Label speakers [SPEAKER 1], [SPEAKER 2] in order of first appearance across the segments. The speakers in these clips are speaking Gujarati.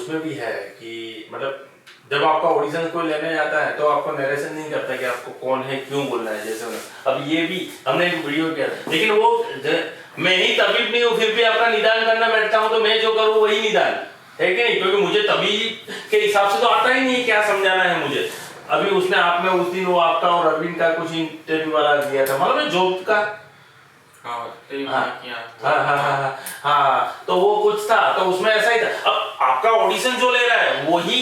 [SPEAKER 1] उसमें भी है कि मतलब जब आपका ऑडिशन कोई लेने जाता है तो आपको नरेशन नहीं करता कि आपको कौन है क्यों बोलना है। जैसे अब ये भी हमने एक वीडियो किया था, लेकिन वो मैं ही तबीब नहीं हूँ फिर भी अपना निदान करना बैठता हूँ, तो मैं जो करूँ वही निदान है कि नहीं, क्योंकि मुझे तबीब के हिसाब से तो आता ही नहीं क्या समझाना है मुझे। अभी उसने आप में उस दिन वो आपका और अरविंद का कुछ इंटरव्यू वाला किया था, मतलब मैं जॉब का हाँ, तो वो कुछ था, तो उसमें ऐसा ही था। अब आपका ऑडिशन जो ले रहा है वही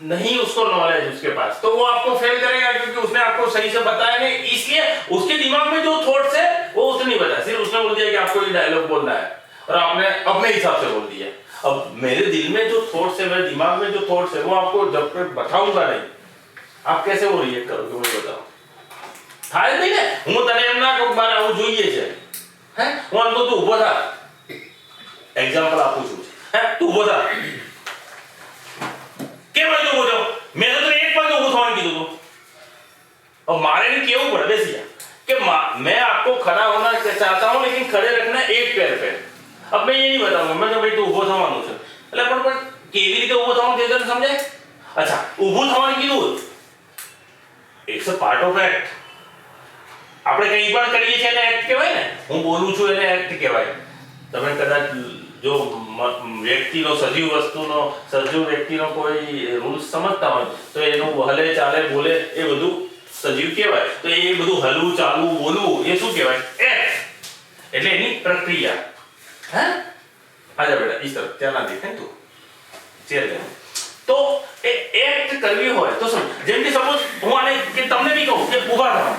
[SPEAKER 1] नहीं उसको नॉलेज उसके पास, तो वो आपको फेल करेगा क्योंकि उसने आपको सही से बताया नहीं, इसलिए उसके दिमाग में जो थॉट्स है वो उसने नहीं बताया, सिर्फ उसने बोल दिया कि आपको ये डायलॉग बोलना है और आपने अपने हिसाब से बोल दिया। अब मेरे दिल में जो थॉट्स है, मेरे दिमाग में जो थॉट्स है वो आपको जब तक बताऊंगा नहीं, आप कैसे वो रिएक्ट करोगे मुझे बताओ। થાય નહીં ને, હું તને એમ ના કહું મારે આવું જોઈએ છે, હે હું આમ તો તું ઊભો થા, એક્ઝામ્પલ આપું છું, હે તું ઊભો થા, કેમ અહીં ઊભો થયો, મેં તો તને એક બાજુ ઊભું થવાનું કીધું હતું, अब मारे ने केवू पड़े बेसिया कि मैं आपको खड़ा होना चाहता हूं लेकिन खड़े रखना एक पैर पे। अब मैं ये नहीं बताऊंगा मैं भाई तू ઊભો થવાનું છે એટલે પણ કેવી રીતે ઊભો થવાનું તે તને સમજાય। अच्छा ઊભું થવાનું કીધું, it's a part of act. આપણે કંઈ પણ કરીએ છીએ એને એક્ટ કહેવાય ને, હું બોલું છું એને એક્ટ કહેવાય। તમે કદાચ જો વ્યક્તિનો સજીવ વસ્તુનો સજીવ વ્યક્તિનો કોઈ રૂલ્સ સમજતા હોય તો એનું હલે ચાલે બોલે એ બધું સજીવ કહેવાય, તો એ બધું હલવું ચાલવું બોલવું એ શું કહેવાય એક્ટ, એટલે એની પ્રક્રિયા। હે આજા બેટા इस तरफ ત્યાં ના દેખાય તું ચેર લે, તો એ એક્ટ કરવી હોય તો શું, જેમ કે સપોઝ હું આને કે તમને બી કહું કે ઊભા થાઓ,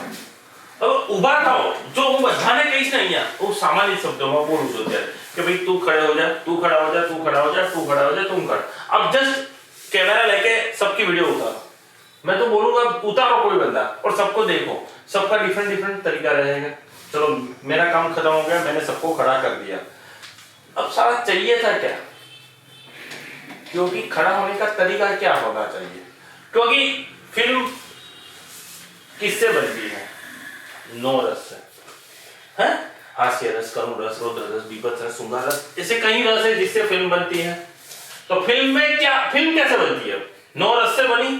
[SPEAKER 1] હવે ઊભા થાઓ જો હું બધાને કહીશ ને અહીંયા હું સામાન્ય શબ્દોમાં બોલું છું ત્યારે કે ભાઈ તું खड़े हो जा, तू खड़ा हो जा, तू खड़ा हो जा, तू खड़ा हो जा, तुम खड़ा। अब जस्ट कैमरा लेके सबकी वीडियो उतारो, मैं तो बोलूंगा उतारो कोई बंदा और सबको देखो, सबका डिफरेंट डिफरेंट तरीका रहेगा। चलो मेरा काम खत्म हो गया, मैंने सबको खड़ा कर दिया, अब सारा चाहिए था क्या, क्योंकि खड़ा होने का तरीका क्या होना चाहिए, क्योंकि फिल्म किससे बनती है, 9 रस से, है हास्य रस, करुण रस, रौद्र रस, बीभत्स रस, श्रृंगार रस, ऐसे कई रस है जिससे फिल्म बनती है। तो फिल्म में क्या, फिल्म कैसे बनती है, 9 रस से बनी,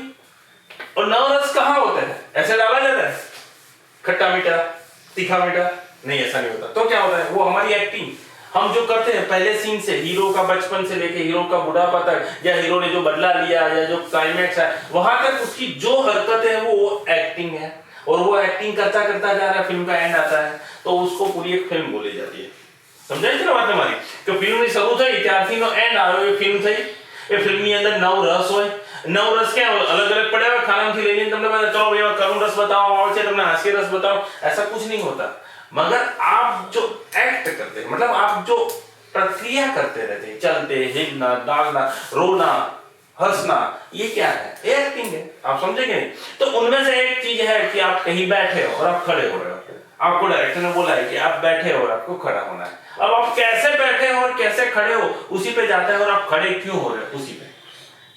[SPEAKER 1] और 9 रस कहाँ होते हैं, ऐसे डाला जाता है खट्टा मीठा तीखा मीठा, नहीं ऐसा नहीं होता। तो क्या होता है, वो हमारी एक्टिंग हम जो करते हैं पहले सीन से, हीरो का बचपन से लेके हीरो का बुढ़ापा तक, या हीरो ने जो बदला लिया या जो क्लाइमैक्स है वहां तक उसकी जो हरकत है वो एक्टिंग है, और वो एक्टिंग करता करता जा रहा है, फिल्म का एंड आता है तो उसको पूरी एक फिल्म बोली जाती है। समझाई थी ना बात हमारी कि फिल्म ની શરૂ થઈ ત્યારથી નો એન્ડ આવ્યો એ ફિલ્મ થઈ। એ ફિલ્મ ની અંદર 9 રસ હોય, 9 રસ क्या अलग अलग पड़े हुए खानाમાંથી લઈને તમને બતા ચલો ભાઈ કરુણ રસ बताओ આવે છે તમને हास्य रस बताओ, ऐसा कुछ नहीं होता। मगर आप जो एक्ट करते हैं, मतलब आप जो प्रक्रिया करते रहते हैं, चलते हिलना डालना रोना हंसना, ये क्या है, ये एक्टिंग है, आप समझेंगे नहीं। तो उनमें से एक चीज है कि आप कहीं बैठे हो और आप खड़े हो रहे हो, आपको डायरेक्टर ने बोला है कि आप बैठे हो और आपको खड़ा होना है। अब आप कैसे बैठे हो और कैसे खड़े हो उसी पे जाता है, और आप खड़े क्यों हो रहे हो उसी पे,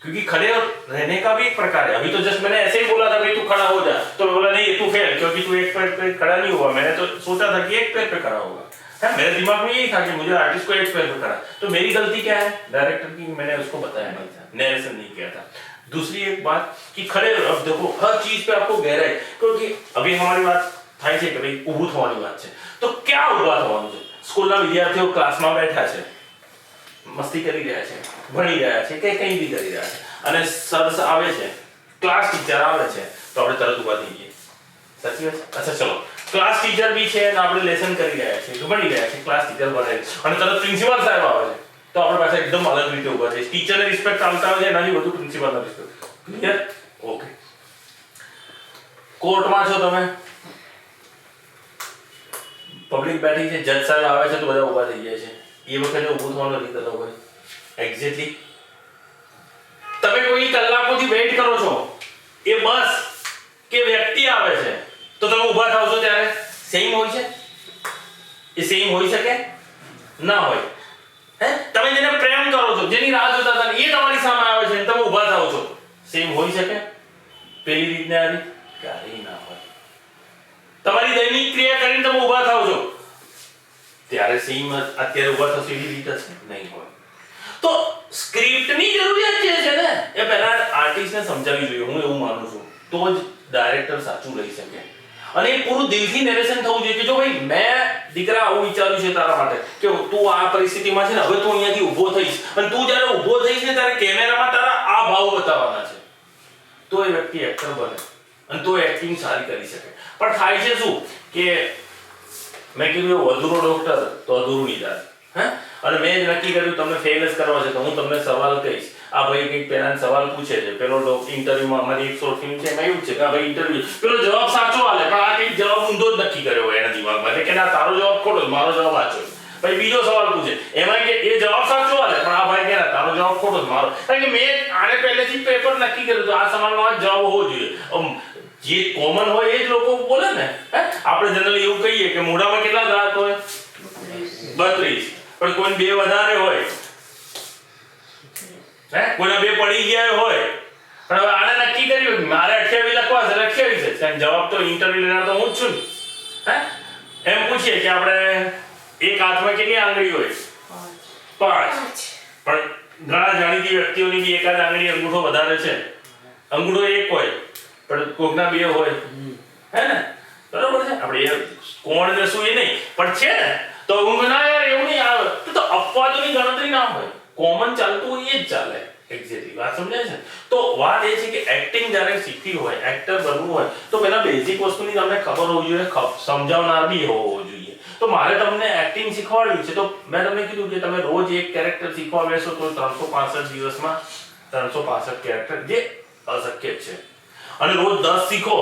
[SPEAKER 1] क्योंकि खड़े रहने का भी एक प्रकार है। अभी तो जस्ट मैंने ऐसे ही बोला था भाई तू खड़ा हो जा, तो बोला नहीं तू फेल, क्योंकि तू एक पैर पे खड़ा नहीं हुआ। मैंने तो सोचा था कि एक पैर पे खड़ा होगा, है मेरे दिमाग में यही था कि मुझे आर्टिस्ट को एक पैर पे खड़ा, तो मेरी गलती क्या है डायरेक्टर की, मैंने उसको बताया नहीं था, नरेशन नहीं किया था। दूसरी एक बात कि खड़े, अब देखो हर चीज पे आपको गहराई, क्योंकि अभी हमारी बात થાય છે કે ભાઈ ઊભું થવાની વાત છે, તો ક્યાં ઊભા થવાનું છે, સ્કૂલના વિદ્યાર્થીઓ ક્લાસમાં બેઠા છે, મસ્તી કરી રહ્યા છે, ભણી રહ્યા છે કે કંઈ બી કરી રહ્યા છે, અને સર આવે છે, ક્લાસ ટીચર આવે છે તો આપણે તરત ઊભા થઈ જઈએ, સાચી વાત છે। अच्छा चलो क्लास टीचर भी છે અને આપણે લેસન કરી રહ્યા છે, ભણી રહ્યા છે, ક્લાસ ટીચર ભણે અને તરત પ્રિન્સિપાલ સાહેબ આવે છે તો આપણે પાસે એકદમ અલગ રીતે ઊભા થઈએ, ટીચરને રિસ્પેક્ટ આલતા હોય છે એનાથી વધુ પ્રિન્સિપાલને રિસ્પેક્ટ, ક્લિયર ઓકે। કોર્ટમાં છો તમે, પબ્લિક બેઠી છે, જજ સાહેબ આવે છે તો બધા ઊભા થઈ જાય છે, એ વખતે ઊભું થવાનો રીત અલગ હોય, એક્ઝેક્ટલી તમે કોઈ કલાકોથી વેઇટ કરો છો એ બસ કે વ્યક્તિ આવે છે તો તમે ઊભા થાવ છો ત્યારે સેમ હોય છે, એ સેમ હોઈ શકે ના હોય, હે તમે જેને પ્રેમ કરો છો જેની રાહ જોતા હતા એ તમારી સામે આવે છે તમે ઊભા થાવ છો, સેમ હોઈ શકે પેલી રીતને આ રીત ક્યારેય ના હોય। તમારી દૈનિક ક્રિયા કરીને તમે ઊભા થાવ છો ત્યારે સેમ અત્યારે ઊભા થશો એવી રીત જ નહીં હોય। તો સ્ક્રિપ્ટની જરૂરિયાત છે ને એ પહેલા આર્ટિસ્ટને સમજાવવી જોઈએ, હું એવું માનું છું, તો જ ડાયરેક્ટર સાચું લઈ શકે. અને એ પૂરું દિલથી નેરેશન થવું જોઈએ કે જો ભાઈ મેં દીકરા આવું વિચાર્યું છે તારા માટે કે તું આ પરિસ્થિતિમાં છે ને, હવે તું અહીંયાથી ઊભો થઈશ અને તું જ્યારે ઊભો થઈશ ને ત્યારે કેમેરામાં તારા આ ભાવ બતાવવાના છે, તો એ વ્યક્તિ એક્ટર બને અને તો એક્ટિંગ સારી કરી શકે. પણ થાય છે શું કે મેં કીધું અધૂરો ડોક્ટર તો અધૂરું નિદાન. અને મેં જ નક્કી કર્યું તમને ફેલ જ કરવા છે, તો હું તમને સવાલ કહીશ. આ ભાઈ કંઈક પહેલા સવાલ પૂછે છે, પેલો ઇન્ટરવ્યુમાં અમારી એક શોર્ટ ફિલ્મ છે એમાં એવું છે કે આ ભાઈ ઇન્ટરવ્યુ પેલો જવાબ સાચો આલે પણ આ કંઈક જવાબ ઊંધો જ નક્કી કર્યો હોય એના દિમાગમાં કે ના તારો જવાબ ખોટો, મારો જવાબ સાચો. પછી બીજો સવાલ પૂછે એમાં કે એ જવાબ સાચો આલે પણ આ ભાઈ કે ના તારો જવાબ ખોટો, મારો. કારણ કે મેં આને પહેલેથી પેપર નક્કી કર્યું તો આ સવાલનો આ જવાબ હોવો જોઈએ. જે કોમન હોય એ જ લોકો બોલે ને. આપણે જનરલી એવું કહીએ કે મોઢામાં કેટલા દાંત હોય? 32. પણ કોઈ બે વધારે હોય, કોઈના બે પડી ગયા હોય, પણ હવે આને નક્કી કર્યું મારે 28 લખવા છે, 28 છે. કારણ જવાબ તો ઇન્ટરવ્યુ લેનાર તો હું જ છું ને. એમ પૂછીએ કે આપણે એક હાથમાં કેટલી આંગળી હોય? 5. પણ ઘણા જાણીતી વ્યક્તિઓની બી એકાદ આંગળી અંગૂઠો વધારે છે, અંગૂઠો એક હોય પણ કોકના બે હોય, હે ને? બરોબર છે. આપણે એ કોણ ને શું એ નહીં પણ છે ને, તો હું ના યાર એવું નહીં આવે તો અપવાદોની ગણતરી ના હોય, કોમન ચાલતું હોય એ જ ચાલે. એક્ઝેક્ટલી વાત સમજાય છે. તો વાત એ છે કે એક્ટિંગ જ્યારે શીખવી હોય, એક્ટર બનવું હોય તો પહેલા બેઝિક વસ્તુની તમને ખબર હોવી જોઈએ, સમજાવનાર બી હોવો જોઈએ. તો મારે તમને એક્ટિંગ શીખવાડવી છે તો મેં તમને કીધું કે તમે રોજ એક કેરેક્ટર શીખવા બેસો તો 365 દિવસમાં 365 કેરેક્ટર, જે અશક્ય છે. અને રોજ 10 શીખો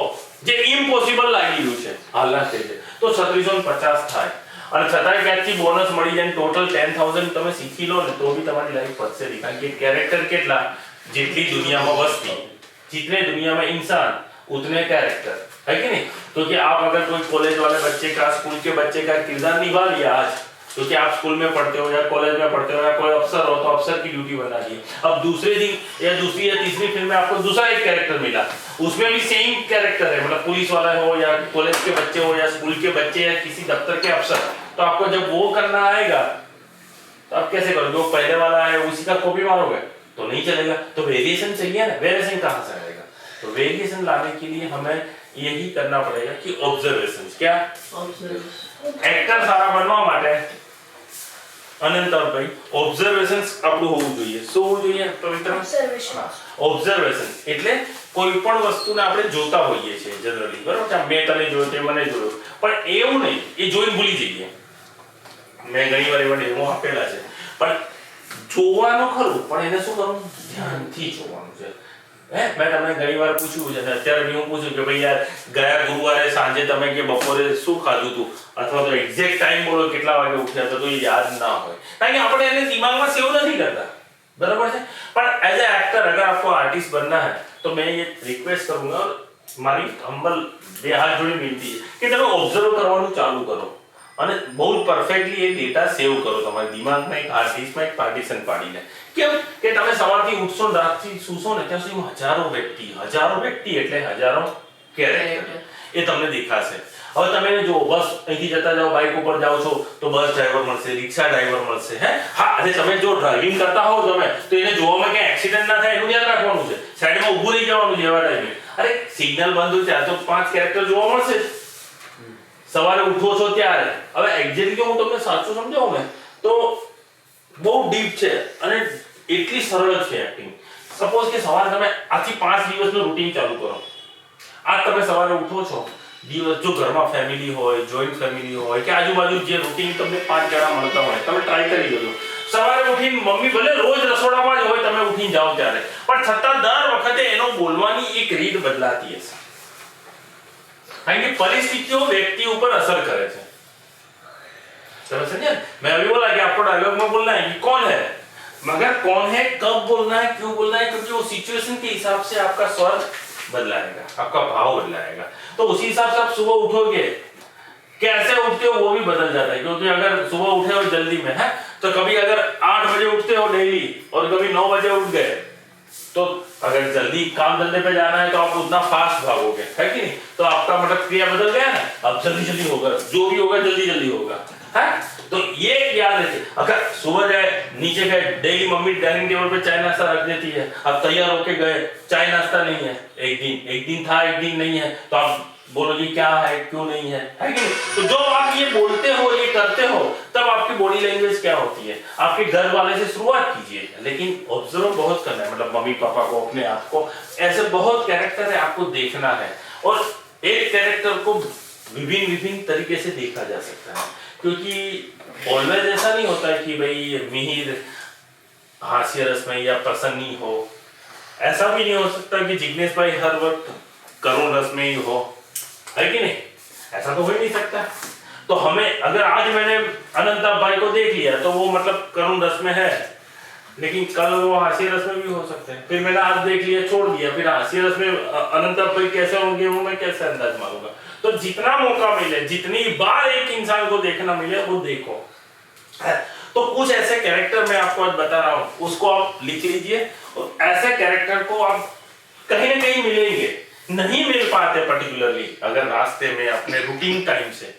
[SPEAKER 1] જે ઇમ્પોસિબલ લાગી રહ્યું છે હાલના સ્ટેજે, તો 3650 થાય. અને છતાંય ક્યાંકથી બોનસ મળી જાય, ટોટલ 10,000 તમે શીખી લો ને તો બી તમારી લાઈફ વધશે નહીં. કારણ કે કેરેક્ટર કેટલા? જેટલી દુનિયામાં વસ્તી, जितने दुनिया में इंसान उतने कैरेक्टर, है कि नहीं? तो कि आप अगर कोई कॉलेज वाले बच्चे का, स्कूल के बच्चे का किरदार निभा लिया आज, तो कि आप स्कूल में पढ़ते हो या कॉलेज में पढ़ते हो या कोई अफसर हो तो अफसर की ड्यूटी बना दी. अब दूसरे दिन या दूसरी या तीसरी फिल्म में आपको दूसरा एक कैरेक्टर मिला, उसमें भी सेम कैरेक्टर है, मतलब पुलिस वाला हो या कॉलेज के बच्चे हो या स्कूल के बच्चे या किसी दफ्तर के अफसर, तो आपको जब वो करना आएगा तो आप कैसे करोगे? वो पहले वाला है उसी का कॉपी मारोगे तो नहीं चलेगा. तो वेरिएशन चाहिए ना, वेरिएशन कहाँ से आएगा? तो वेरिएशन लाने के लिए हमें यही करना पड़ेगा कि ऑब्जर्वेशन. क्या एक्टर सारा बनवा માટે અનંતભાઈ ઓબ્ઝર્વેશન્સ આપણું હોવું જોઈએ. શું હોવું જોઈએ પવિત્ર? ઓબ્ઝર્વેશન એટલે કોઈ પણ વસ્તુને આપણે જોતા હોઈએ છીએ જનરલી, બરોબર છે? મેં તને જોયો, તે મને જોયો, પણ એવું નહીં એ જોઈને ભૂલી જઈએ. મેં ઘણી વાર એવા ડેમો આપેલા છે, પણ જોવાનું ખરું પણ એને શું કરવું? ધ્યાનથી જોવાનું છે. મેં તમને ઘણી વાર પૂછ્યું છે, અત્યારે હું પૂછું કે ભાઈ યાર ગયા ગુરુવારે સાંજે તમે કે બપોરે શું ખાધું હતું, અથવા તો એક્ઝેક્ટ ટાઈમ બોલો કેટલા વાગે ઉઠ્યા હતા, તો એ યાદ ના હોય કારણ કે આપણે એને દિમાગમાં સેવ નથી કરતા, બરાબર છે? પણ એઝ અ एक्टर अगर आपको आर्टिस्ट बनना है तो मैं ये रिक्वेस्ट करूंगा, और મારી હમ્બલ બે હાથ જોડી વિનંતી છે કે તમે ઓબ્ઝર્વ કરવાનું ચાલુ કરો અને બહુ જ પરફેક્ટલી એ ડેટા સેવ કરો તમારા દિમાગમાં, એક આર્ટિસ્ટમાં એક પાર્ટીશન પાડીને. કેમ કે તમે સવારથી ઉઠશો ને રાતથી સૂશો ને ત્યાં સુધી હજારો વ્યક્તિ એટલે હજારો કેરેક્ટર એ તમને દેખાશે. હવે તમે જો બસ અહીંથી જતા જાઓ, બાઇક ઉપર જાઓ છો તો બસ ડ્રાઈવર મળશે, રિક્ષા ડ્રાઈવર મળશે, હા. અને તમે જો ડ્રાઇવિંગ કરતા હોવ તમે તો એને જોવામાં ક્યાંય એક્સિડન્ટ ના થાય એનું ધ્યાન રાખવાનું છે, સાઈડમાં ઊભું રહી જવાનું છે એવા ટાઈમે. અરે સિગ્નલ બંધ હોય ત્યાં તો 5 કેરેક્ટર જોવા મળશે જ. સવારે ઉઠો છો ત્યારે. હવે એક્ઝેક્ટલી હું તમને સાચું સમજાવું ને તો બહુ ડીપ છે અને એટલી સરળ છે એક્ટિંગ. સપોઝ કે સવારે તમે આથી 5 દિવસનું રૂટીન ચાલુ કરો. આજ તમે સવારે ઉઠો છો, દિવસ જો ઘરમાં ફેમિલી હોય, જોઈન્ટ ફેમિલી હોય કે આજુબાજુ જે રૂટીન તમને 5 જણા મળતા હોય, તમે ટ્રાય કરી જોજો. સવારે ઉઠીને મમ્મી ભલે રોજ રસોડામાં જ હોય, તમે ઉઠીને જાઓ ત્યારે, પણ છતાં દર વખતે એનો બોલવાની એક રીત બદલાતી હશે. કારણ કે परिस्थितियों व्यक्ति ऊपर असर करे છે. समझ समझे? मैं अभी बोला कि आपको डायलॉग में बोलना है कि कौन है, मगर कौन है, कब बोलना है, क्यों बोलना है, क्योंकि वो सिचुएशन के हिसाब से आपका स्वर बदलाएगा, आपका भाव बदलाएगा. तो उसी हिसाब से आप सुबह उठोगे, कैसे उठते हो वो भी बदल जाता है. क्योंकि अगर सुबह उठे हो जल्दी में है तो कभी अगर 8 बजे उठते हो डेली और कभी 9 बजे उठ गए, तो अगर जल्दी काम धंधे पे जाना है तो आप उतना फास्ट भागोगे, है कि नहीं? तो आपका मतलब क्रिया बदल गया ना, अब जल्दी होगा, जो भी होगा जल्दी होगा. है। तो ये याद रखिए, अगर सुबह जाए नीचे गए, डेली मम्मी डाइनिंग टेबल पे चाय नाश्ता रख देती है, अब तैयार होके गए, चाय नाश्ता नहीं है, एक दिन था एक दिन नहीं है, तो आप बोलोगे क्या है क्यों नहीं है कि नहीं? तो जो आप ये बोलते हो ये करते हो, तब आपकी बॉडी लैंग्वेज क्या होती है। आपके घर वाले से शुरुआत कीजिए, लेकिन ऑब्जर्व बहुत करना है, मतलब मम्मी पापा को, अपने आप को, ऐसे बहुत कैरेक्टर है आपको देखना है। और एक कैरेक्टर को विभिन्न विभिन्न तरीके से देखा जा सकता है, क्योंकि ऑलवेज ऐसा नहीं होता है कि भाई मिहिर हास्य रस में या प्रसन्नी हो, ऐसा भी नहीं हो सकता कि जिग्नेश भाई हर वक्त करुण रस में ही हो, है कि नहीं? ऐसा तो हो ही नहीं सकता। तो हमें, अगर आज मैंने अनंताभ भाई को देख लिया तो वो मतलब करुण रस में है, लेकिन कल वो हास्य रस में भी हो सकते हैं। फिर मैंने आज देख लिया छोड़ दिया, फिर हास्य रस में अनंताभ भाई कैसे होंगे वो मैं कैसे अंदाज मारूंगा। तो जितना मौका मिले, जितनी बार एक इंसान को देखना मिले वो देखो। तो कुछ ऐसे कैरेक्टर मैं आपको आज बता रहा हूँ, उसको आप लिख लीजिए, और ऐसे कैरेक्टर को आप कहीं ना कहीं मिलेंगे, नहीं मिल पाते पर्टिकुलरली अगर रास्ते में अपने रूटीन टाइम से,